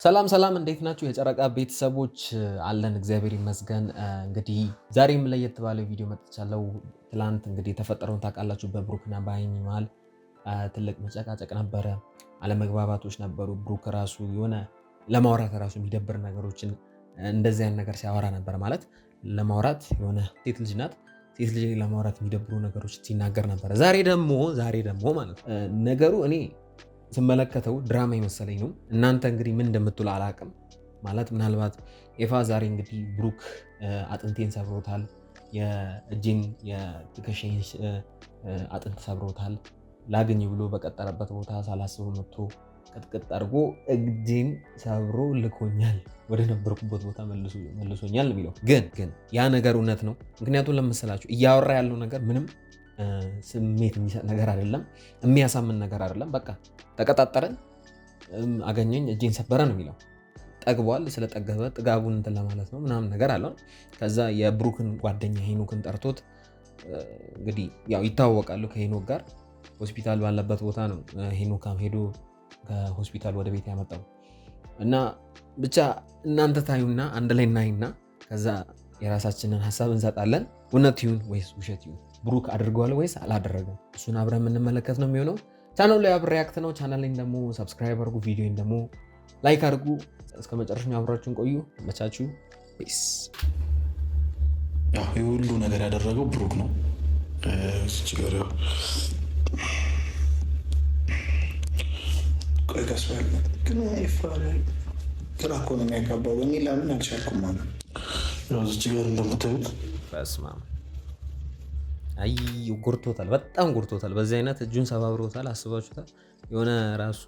ሰላም እንዴት ናችሁ? የጨረቃ ቤተሰቦች አለን እግዚአብሔር ይመስገን። እንግዲህ ዛሬም ለየት ባለ ቪዲዮ መጥቻለሁ። ትላንት እንግዲህ የተፈጠረውን ታውቃላችሁ። በብሩክና በሀይሚ መሃል ትልቅ መጨቃጨቅ ነበረ፣ አለመግባባቶች ነበሩ። ብሩክ ራሱ የሆነ ለማውራት ራሱ የሚደብር ነገሮችን እንደዚህ አይነት ነገር ሲያወራ ነበር። ማለት ለማውራት የሆነ ሴት ልጅ ናት፣ ሴት ልጅ ለማውራት የሚደብሩ ነገሮች ሲናገር ነበር። ዛሬ ደግሞ ማለት ነገሩ እኔ ስመለከተው ድራማ የመሰለኝ ነው። እናንተ እንግዲህ ምን እንደምትሉ አላቅም። ማለት ምናልባት ኤፋ ዛሬ እንግዲህ ብሩክ አጥንቴን ሰብሮታል፣ የእጄን የትከሻዬን አጥንት ሰብሮታል፣ ላግኝ ብሎ በቀጠረበት ቦታ ሳላስበው መጥቶ ቅጥቅጥ አድርጎ እጄን ሰብሮ ልኮኛል፣ ወደ ነበርኩበት ቦታ መልሶኛል የሚለው ግን ያ ነገር እውነት ነው። ምክንያቱም ለመሰላችሁ እያወራ ያለው ነገር ምንም ስሜት የሚሰጥ ነገር አይደለም፣ የሚያሳምን ነገር አይደለም። በቃ ተቀጣጠረን፣ አገኘኝ፣ እጄን ሰበረ ነው የሚለው። ጠግቧል፣ ስለጠገበ ጥጋቡን እንትን ለማለት ነው ምናምን ነገር አለው። ከዛ የብሩክን ጓደኛ ሄኖክን ጠርቶት እንግዲህ ያው ይታወቃሉ ከሄኖክ ጋር ሆስፒታል ባለበት ቦታ ነው ሄኖካም ሄዶ ከሆስፒታል ወደ ቤት ያመጣው እና ብቻ እናንተ ታዩና አንድ ላይ እናይና ከዛ የራሳችንን ሀሳብ እንሰጣለን። እውነት ይሁን ወይስ ውሸት ይሁን፣ ብሩክ አድርገዋል ወይስ አላደረገም፣ እሱን አብረን የምንመለከት ነው የሚሆነው። ቻናሉ ላይ አብሬ ሪያክት ነው። ቻናሌን ደግሞ ሰብስክራይብ አድርጉ፣ ቪዲዮን ደግሞ ላይክ አድርጉ። እስከ መጨረሻው አብራችሁን ቆዩ። መቻችሁ ፒስ። ያው የሁሉ ነገር ያደረገው ብሩክ ነው። ቆይ ቀስ ያለ ግን ግራ እኮ ነው የሚያጋባው። እኔ ለምን አልቻልኩም ማለት ነው። እዚች ጋር እንደምታዩት በስመ አብ አይ ጎርቶታል፣ በጣም ጎርቶታል። በዚህ አይነት እጁን ሰባብሮታል። አስባችሁታል? የሆነ ራሱ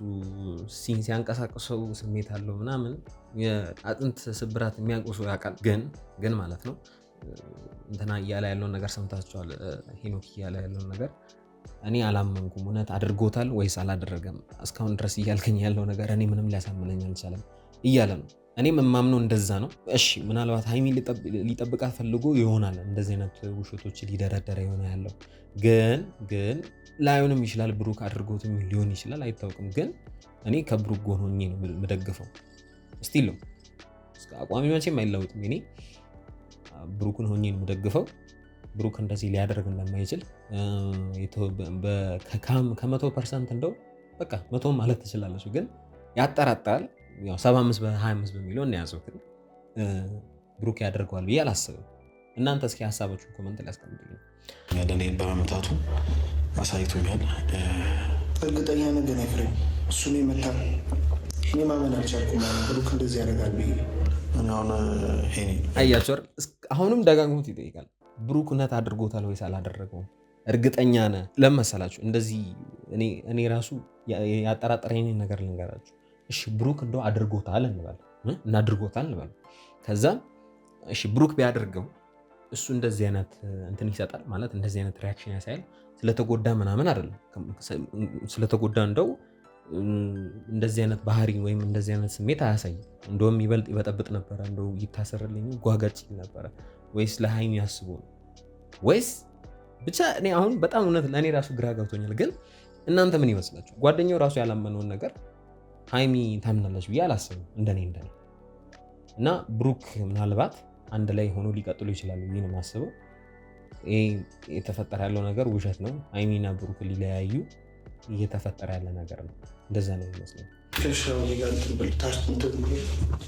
ሲያንቀሳቅሰው ስሜት አለው ምናምን። የአጥንት ስብራት የሚያንቁሱ ያውቃል። ግን ማለት ነው እንትና እያለ ያለውን ነገር ሰምታችኋል። ሄኖክ እያለ ያለውን ነገር እኔ አላመንኩም። እውነት አድርጎታል ወይስ አላደረገም? እስካሁን ድረስ እያልከኝ ያለው ነገር እኔ ምንም ሊያሳምነኝ አልቻለም እያለ ነው። እኔም የማምነው እንደዛ ነው። እሺ ምናልባት ሀይሚ ሊጠብቃት ፈልጎ ይሆናል እንደዚህ አይነት ውሸቶች ሊደረደረ የሆነ ያለው ግን ላይሆንም ይችላል። ብሩክ አድርጎትም ሊሆን ይችላል፣ አይታወቅም። ግን እኔ ከብሩክ ጎን ሆኜ ነው የምደግፈው። ስቲል ነው አቋሚ መቼም አይለውጥም። እኔ ብሩክን ሆኜ ነው የምደግፈው። ብሩክ እንደዚህ ሊያደርግ እንደማይችል ከ100% እንደው በቃ 100 ማለት ትችላለች። ግን ያጠራጥራል። 75 በ25 በሚለው እናያዘው። ግን ብሩክ ያደርገዋል ብዬ አላስብም። እናንተ እስኪ ሀሳባችሁን ኮመንት ላይ አስቀምጡልኝ። ያለኔ በመምታቱ አሳይቶኛል። እርግጠኛ ነገር አይፍሬም እሱ ነው የመታው። እኔ ማመን አልቻልኩም። ብሩክ እንደዚህ ያደርጋል ብዬ አያቸው። አሁንም ደጋግሞት ይጠይቃል። ብሩክ እውነት አድርጎታል ወይስ አላደረገውም? እርግጠኛ ነህ? ለመሰላችሁ እንደዚህ እኔ ራሱ ያጠራጠረኝ ነገር ልንገራችሁ። እሺ ብሩክ እንደው አድርጎታል እንበል። ከዛ እሺ ብሩክ ቢያደርገው እሱ እንደዚህ አይነት እንትን ይሰጣል ማለት እንደዚህ አይነት ሪያክሽን ያሳያል። ስለተጎዳ ምናምን አይደለም። ስለተጎዳ እንደው እንደዚህ አይነት ባህሪ ወይም እንደዚህ አይነት ስሜት አያሳይም። እንደውም ይበልጥ ይበጠብጥ ነበረ፣ እንደው ይታሰርልኝ ጓጋጭ ነበረ። ወይስ ለሀይሚ ያስቦ ነው? ወይስ ብቻ እኔ አሁን በጣም እውነት ለእኔ ራሱ ግራ ገብቶኛል። ግን እናንተ ምን ይመስላችሁ? ጓደኛው ራሱ ያላመነውን ነገር ሀይሚ ታምናለች ብዬ አላስብም፣ እንደኔ እና ብሩክ ምናልባት አንድ ላይ ሆኖ ሊቀጥሉ ይችላሉ ብዬ ነው የማስበው። ይህ የተፈጠረ ያለው ነገር ውሸት ነው። ሀይሚና ብሩክ ሊለያዩ እየተፈጠረ ያለ ነገር ነው። እንደዛ ነው የሚመስለው።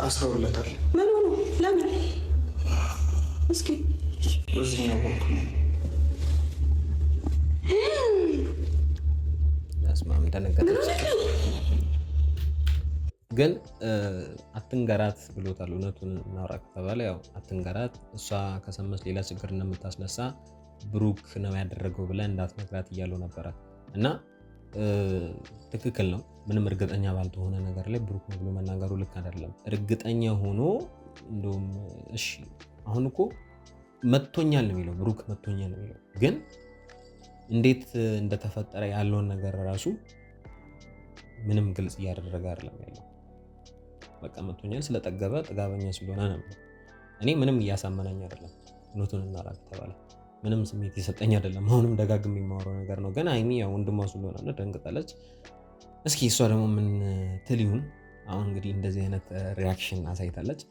አስረውለታል። ምን ሆኖ ለምን እስኪ ስማም ደነገጠች። ግን አትንገራት ብሎታል። እውነቱን እናውራ ከተባለ ያው አትንገራት፣ እሷ ከሰማች ሌላ ችግር እንደምታስነሳ ብሩክ ነው ያደረገው ብለህ እንዳትነግራት እያለው ነበረ። እና ትክክል ነው። ምንም እርግጠኛ ባልተሆነ ነገር ላይ ብሩክ ነው ብሎ መናገሩ ልክ አይደለም። እርግጠኛ ሆኖ እንደውም እሺ አሁን እኮ መቶኛል ነው የሚለው፣ ብሩክ መቶኛል ነው የሚለው። ግን እንዴት እንደተፈጠረ ያለውን ነገር ራሱ ምንም ግልጽ እያደረገ አይደለም ያለው። በቃ መቶኛል ስለጠገበ ጥጋበኛ ስለሆነ ነው። እኔ ምንም እያሳመናኝ አይደለም። እውነቱን እናውራ ከተባለ ምንም ስሜት የሰጠኝ አይደለም። አሁንም ደጋግሜ የማወራው ነገር ነው። ግን ሀይሚ ያው ወንድሟ ስለሆነ ደንግጣለች። እስኪ እሷ ደግሞ ምን ትል ይሁን አሁን እንግዲህ እንደዚህ አይነት ሪያክሽን አሳይታለች።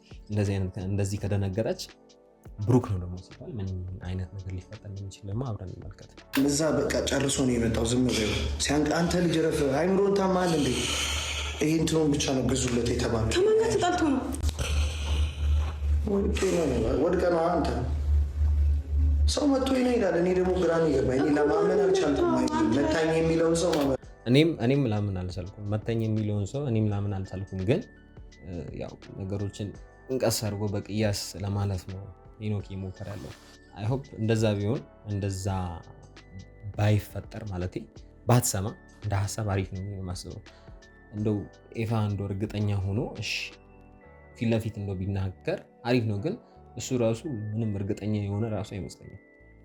እንደዚህ ከደነገጠች ብሩክ ነው ደግሞ ሲባል ምን አይነት ነገር ሊፈጠር እንደሚችል ደግሞ አብረን እንመልከት። እዛ በቃ ጨርሶ ነው የመጣው። ዝም ብሎ ሲያንቅ አንተ ልጅ ረፍ አይምሮን ታማል እንዴ? ይሄ እንትኑን ብቻ ነው ግዙለት የተባለ። ከማን ጋር ተጣልቶ ነው? ወድቀህ ነው አንተ። ሰው መጥቶ ይሄዳል። እኔ ደግሞ ግራ ነው የገባኝ። እኔ ለማመን አልቻልኩም። መታኝ የሚለውን ሰው እኔም ላምን አልቻልኩም። መታኝ የሚለውን ሰው እኔም ላምን አልቻልኩም። ግን ያው ነገሮችን እንቀስ አድርጎ በቅያስ ለማለፍ ነው ሄኖክ ሞከር ያለው። አይ ሆፕ እንደዛ ቢሆን እንደዛ ባይፈጠር ማለት ባትሰማ እንደ ሀሳብ አሪፍ ነው የማስበው። እንደው ኤፋ እንደው እርግጠኛ ሆኖ እሺ ፊት ለፊት እንደው ቢናገር አሪፍ ነው። ግን እሱ ራሱ ምንም እርግጠኛ የሆነ ራሱ አይመስለኝም።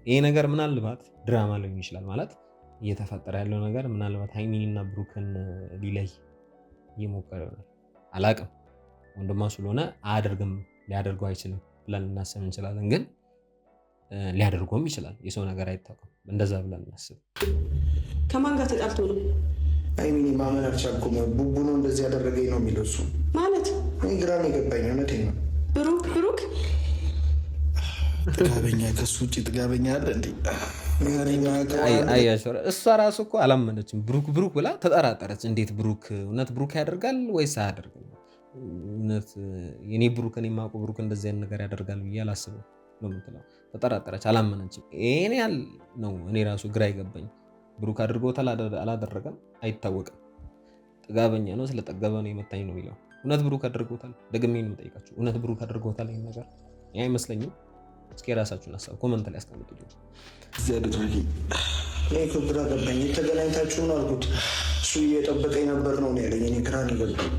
ይሄ ነገር ምናልባት ድራማ ሊሆን ይችላል ማለት እየተፈጠረ ያለው ነገር ምናልባት ሃይሚንና ብሩክን ሊለይ እየሞከረ ነው። አላቅም ወንድማ ስለሆነ አያደርግም ሊያደርገው አይችልም ብለን እናስብ እንችላለን። ግን ሊያደርገውም ይችላል። የሰው ነገር አይታወቅም። እንደዛ ብለን እናስብ። ከማን ጋር ተጣልቶ ነው? ሃይሚን ማመን አልቻልኩም። ቡቡ ነው እንደዚህ ያደረገኝ ነው የሚለው እሱ ማለት እኔ ግራ ነው የገባኝ። እውነቴን ነው። ብሩክ ጥጋበኛ ከሱ ውጭ ጥጋበኛ አለ እንዴ? እሷ ራሱ እኮ አላመነችም። ብሩክ ብላ ተጠራጠረች። እንዴት እውነት ብሩክ ያደርጋል ወይስ አያደርግም? እውነት የኔ ብሩክን የማውቀው ብሩክ እንደዚህ አይነት ነገር ያደርጋል ብዬ አላስብም ነው የምትለው። ተጠራጠረች፣ አላመነችም። ይሄን ያህል ነው እኔ ራሱ ግራ ይገባኝ። ብሩክ አድርጎታል አላደረገም አይታወቅም። ጥጋበኛ ነው ስለጠገበ ነው የመታኝ ነው የሚለው። እውነት ብሩክ አድርጎታል? ደግሜ ነው የምጠይቃችሁ። እውነት ብሩክ አድርጎታል ይሄን ነገር? አይመስለኝም። እስኪ የራሳችሁን ሀሳብ ኮመንት ላይ አስቀምጡልኝ። እዚህ አድርጊ። እኔ እኮ ግራ ገባኝ። የተገናኝታችሁ ነው አልኩት። እሱ እየጠበቀኝ ነበር ነው ያለኝ። እኔ ግራ ነው የገባኝ።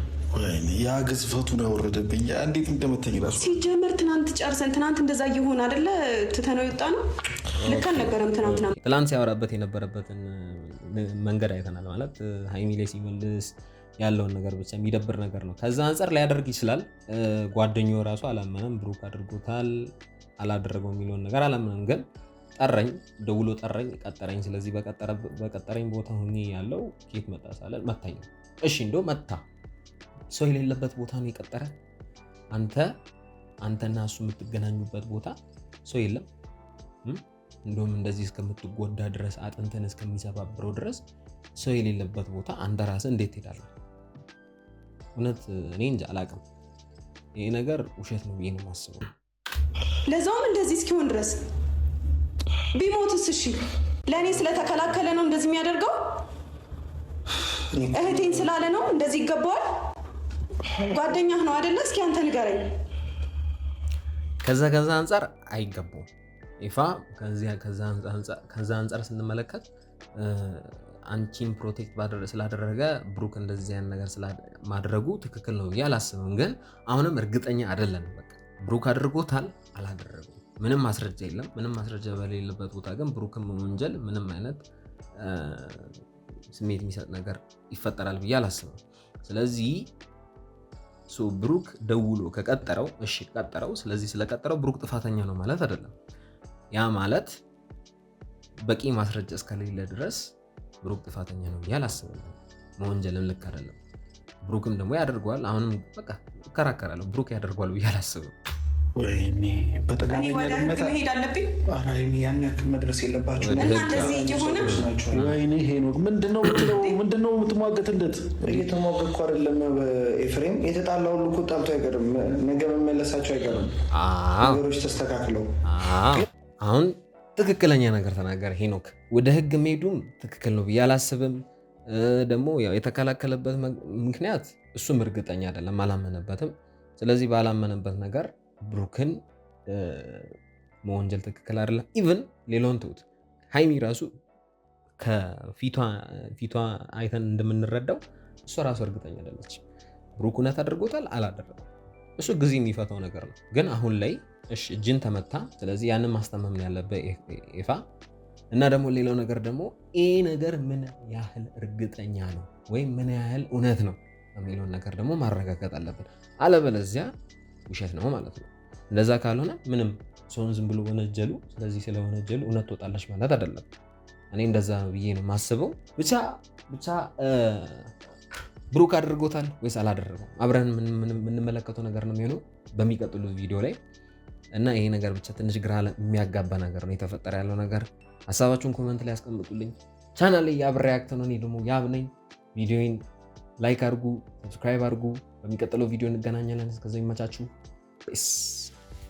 ያ ግዝፈቱን ያወረደብኝ እንዴት እንደመተኝ ራሱ ሲጀመር ትናንት ጨርሰን ትናንት እንደዛ እየሆነ አይደለ ትተነው የወጣ ነው። ልክ አልነበረም። ትናንት ሲያወራበት የነበረበትን መንገድ አይተናል። ማለት ሃይሚ ላይ ሲመልስ ያለውን ነገር ብቻ የሚደብር ነገር ነው። ከዛ አንጻር ሊያደርግ ይችላል። ጓደኛው ራሱ አላመነም። ብሩክ አድርጎታል አላደረገው የሚለውን ነገር አላመነም። ግን ጠረኝ፣ ደውሎ ጠረኝ፣ ቀጠረኝ። ስለዚህ በቀጠረኝ ቦታ ሁኜ ያለው ኬት መጣ ሳለን መታኝ። እሺ እንደው መታ ሰው የሌለበት ቦታ ነው የቀጠረ። አንተና እሱ የምትገናኙበት ቦታ ሰው የለም። እንደውም እንደዚህ እስከምትጎዳ ድረስ አጥንትን እስከሚሰባብረው ድረስ ሰው የሌለበት ቦታ አንተ ራስህ እንዴት ትሄዳለህ? እውነት እኔ እንጃ አላውቅም። ይሄ ነገር ውሸት ነው ብዬ ነው የማስበው። ለዛውም እንደዚህ እስኪሆን ድረስ ቢሞትስ? እሺ ለእኔ ስለተከላከለ ነው እንደዚህ የሚያደርገው? እህቴን ስላለ ነው እንደዚህ ይገባዋል? ጓደኛህ ነው አይደለ? እስኪ አንተ ንገረኝ። ከዛ አንጻር አይገባውም ይፋ። ከዛ አንጻር ስንመለከት አንቺን ፕሮቴክት ስላደረገ ብሩክ እንደዚህ አይነት ነገር ማድረጉ ትክክል ነው ብዬ አላስብም። ግን አሁንም እርግጠኛ አይደለንም። በቃ ብሩክ አድርጎታል አላደረገው ምንም ማስረጃ የለም። ምንም ማስረጃ በሌለበት ቦታ ግን ብሩክን መወንጀል ምንም አይነት ስሜት የሚሰጥ ነገር ይፈጠራል ብዬ አላስብም። ስለዚህ ብሩክ ደውሎ ከቀጠረው እሺ ቀጠረው። ስለዚህ ስለቀጠረው ብሩክ ጥፋተኛ ነው ማለት አይደለም። ያ ማለት በቂ ማስረጃ እስከሌለ ድረስ ብሩክ ጥፋተኛ ነው ብዬ አላስብም። መወንጀልም ልክ አይደለም። ብሩክም ደግሞ ያደርገዋል። አሁንም በቃ እከራከራለሁ። ብሩክ ያደርገዋል ብዬ አላስብም። ወይኔ በጠቃሚ መሄድ አለብኝ። ያን ያክል መድረስ የለባቸው። ወይኔ ሄኖክ ምንድነው የምትሟገትለት? እየተሟገትኩ አይደለም ኤፍሬም። የተጣላ ሁሉ እኮ ጣልቶ አይቀርም። ነገ መመለሳቸው አይቀርም። ነገሮች ተስተካክለው አሁን ትክክለኛ ነገር ተናገረ ሄኖክ። ወደ ህግ መሄዱም ትክክል ነው ብዬ አላስብም። ደግሞ ያው የተከላከለበት ምክንያት እሱም እርግጠኛ አይደለም፣ አላመነበትም። ስለዚህ ባላመነበት ነገር ብሩክን መወንጀል ትክክል አይደለም። ኢቭን ሌላውን ተውት፣ ሃይሚ ራሱ ከፊቷ አይተን እንደምንረዳው እሷ ራሱ እርግጠኛ አይደለች። ብሩክ እውነት አድርጎታል አላደረገም፣ እሱ ጊዜ የሚፈታው ነገር ነው። ግን አሁን ላይ እሺ እጅን ተመታ። ስለዚህ ያንን ማስተማመን ያለበት ኤፋ እና ደግሞ ሌላው ነገር ደግሞ ይህ ነገር ምን ያህል እርግጠኛ ነው ወይም ምን ያህል እውነት ነው የሚለውን ነገር ደግሞ ማረጋገጥ አለብን። አለበለዚያ ውሸት ነው ማለት ነው። እንደዛ ካልሆነ ምንም ሰውን ዝም ብሎ ወነጀሉ፣ ስለዚህ ስለወነጀሉ እውነት ትወጣለች ማለት አይደለም። እኔ እንደዛ ነው ብዬ ነው የማስበው። ብቻ ብሩክ አድርጎታል ወይስ አላደረገው? አብረን የምንመለከተው ነገር ነው የሚሆነው በሚቀጥሉት ቪዲዮ ላይ እና ይሄ ነገር ብቻ ትንሽ ግራ የሚያጋባ ነገር ነው የተፈጠረ ያለው ነገር። ሀሳባችሁን ኮመንት ላይ ያስቀምጡልኝ። ቻናል ላይ ያብ ሪያክት ነው። እኔ ደግሞ ያብ ነኝ። ቪዲዮን ላይክ አድርጉ፣ ሰብስክራይብ አድርጉ። በሚቀጥለው ቪዲዮ እንገናኛለን። እስከዛው ይመቻችሁ። ፒስ